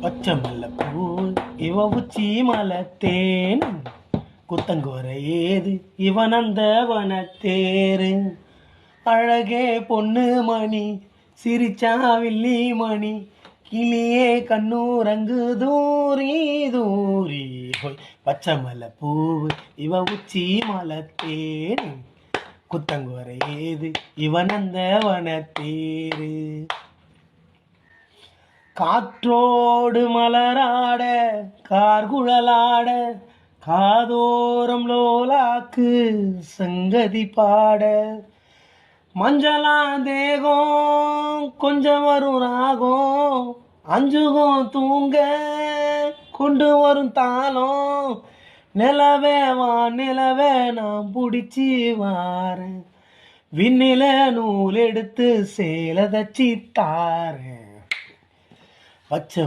பச்சை மல்லிப்பூ இவ உச்சி மலத்தேன் குத்தங்குற ஏது இவன் அந்த வனத்தேரு அழகே பொண்ணு மணி சிரிச்சா வில்லி மணி கிளியே கண்ணூரங்கு தூரி தூரி போய் பச்சை மல்லிப்பூ இவ உச்சி மலத்தேன் குத்தங்குற ஏது இவன் அந்த வனத்தேரு காற்றோடு மலராட கார்குழலாட காதோரம் லோலாக்கு சங்கதி பாட மஞ்சளா தேகம் கொஞ்சம் வரும் ராகம் அஞ்சுகம் தூங்க கொண்டு வரும் தாளம் நிலவே வா நிலவே நான் பிடிச்சி வாரேன் விண்ணில நூல் எடுத்து சேலை தச்சி தாரேன் பச்சை